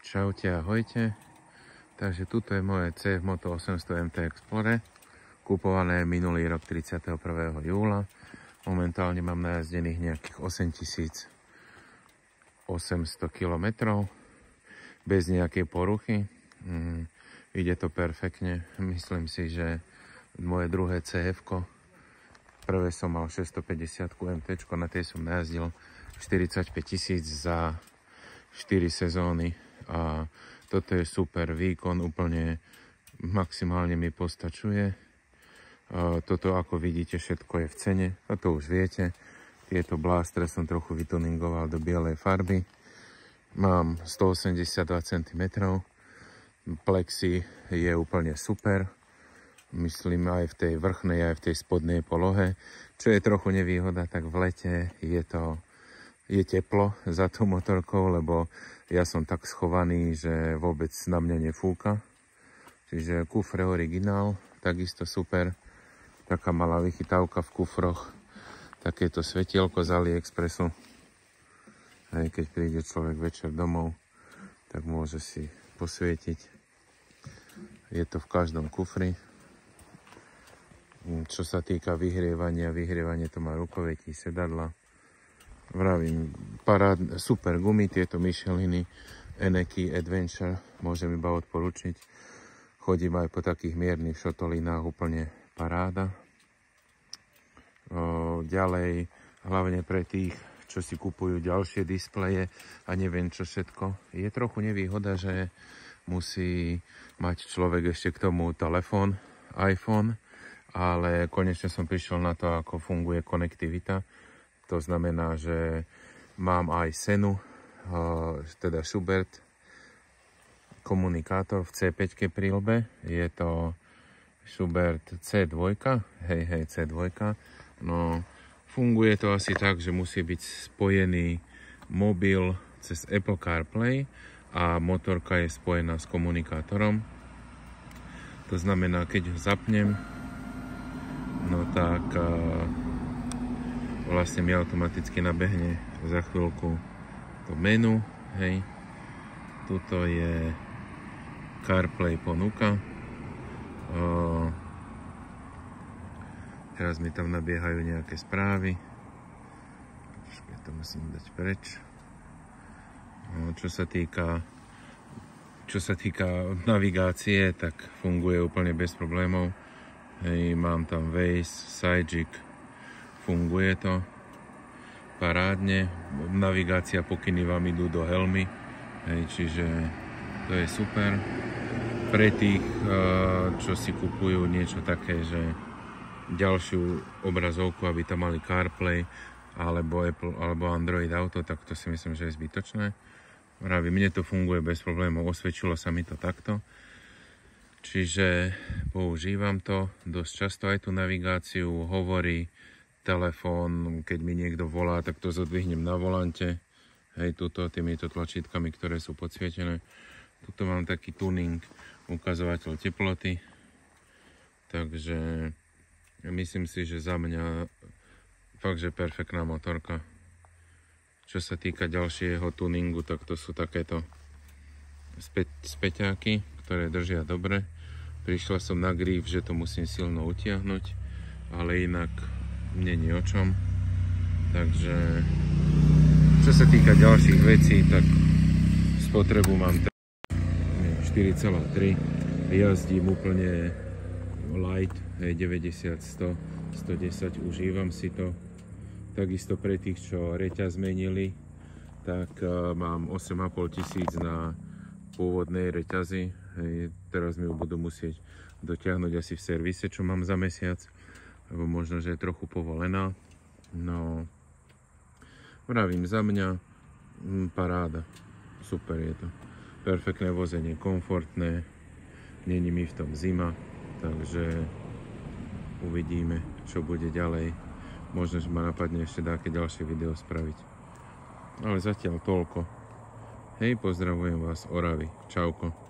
Čaute, ahojte. Takže tuto je moje CF Moto 800 MT Explorer, kupované minulý rok 31. júla. Momentálne mám najazdených nejakých 8800 km bez nejakej poruchy. Ide to perfektne. Myslím si, že moje druhé CF-ko, prvé som mal 650 MT, na tej som najazdil 45 000 za 4 sezóny a toto je super výkon, úplne maximálne mi postačuje. Toto, ako vidíte, všetko je v cene, a to už viete. Tieto blástre som trochu vytuningoval do bielej farby. Mám 182 cm, plexi je úplne super, myslím aj v tej vrchnej, aj v tej spodnej polohe. Čo je trochu nevýhoda, tak v lete je teplo za tú motorkou, lebo ja som tak schovaný, že vôbec na mňa nefúka. Čiže kufre originál, takisto super. Taká malá vychytávka v kufroch. Takéto svetielko z AliExpressu. Aj keď príde človek večer domov, tak môže si posvietiť. Je to v každom kufri. Čo sa týka vyhrievanie to má rukovetí, sedadla. Vravím, super gumy, tieto Micheliny Eneky Adventure, môžem iba odporučiť. Chodím aj po takých miernych šotolinách, úplne paráda. Ďalej, hlavne pre tých, čo si kupujú ďalšie displeje a neviem čo všetko. Je trochu nevýhoda, že musí mať človek ešte k tomu telefón, iPhone, ale konečne som prišiel na to, ako funguje konektivita. To znamená, že mám aj Senu, teda Schubert komunikátor v C5 prílbe. Je to Schubert C2, hej, C2. No, funguje to asi tak, že musí byť spojený mobil cez Apple CarPlay a motorka je spojená s komunikátorom. To znamená, keď ho zapnem, no tak vlastne mi automaticky nabehne za chvíľku to menu, hej. Tuto je CarPlay ponuka. Teraz mi tam nabiehajú nejaké správy. Trošku to musím dať preč. Čo sa týka navigácie, tak funguje úplne bez problémov. Hej, mám tam Waze, Sijik, funguje to parádne. Navigácia, pokyny vám idú do helmy, hej, čiže to je super. Pre tých, čo si kupujú niečo také, že ďalšiu obrazovku, aby tam mali CarPlay alebo Apple alebo Android Auto, tak to si myslím, že je zbytočné. Mne to funguje bez problémov, osvedčilo sa mi to takto. Čiže používam to dosť často, aj tú navigáciu, hovorí telefón, keď mi niekto volá, tak to zodvihnem na volante. Hej, tuto týmito tlačítkami, ktoré sú podsvietené. Tuto mám taký tuning, ukazovateľ teploty. Takže myslím si, že za mňa fakt, že perfektná motorka. Čo sa týka ďalšieho tuningu, tak to sú takéto späťáky, ktoré držia dobre. Prišla som na grif, že to musím silno utiahnuť, ale inak nie o čom. Takže čo sa týka ďalších vecí, tak spotrebu mám 4,3. Jazdím úplne light, 90, 100, 110, užívam si to. Takisto pre tých, čo reťaz zmenili, tak mám 8500 na pôvodnej reťazi. Hej, teraz mi ju budú musieť dotiahnuť asi v servise, čo mám za mesiac, lebo možno, že je trochu povolená. No, vravím, za mňa paráda, super je to. Perfektné vozenie, komfortné, není mi v tom zima, takže uvidíme, čo bude ďalej. Možno, že ma napadne ešte nejaké ďalšie video spraviť. Ale zatiaľ toľko. Hej, pozdravujem vás, Oravy. Čauko.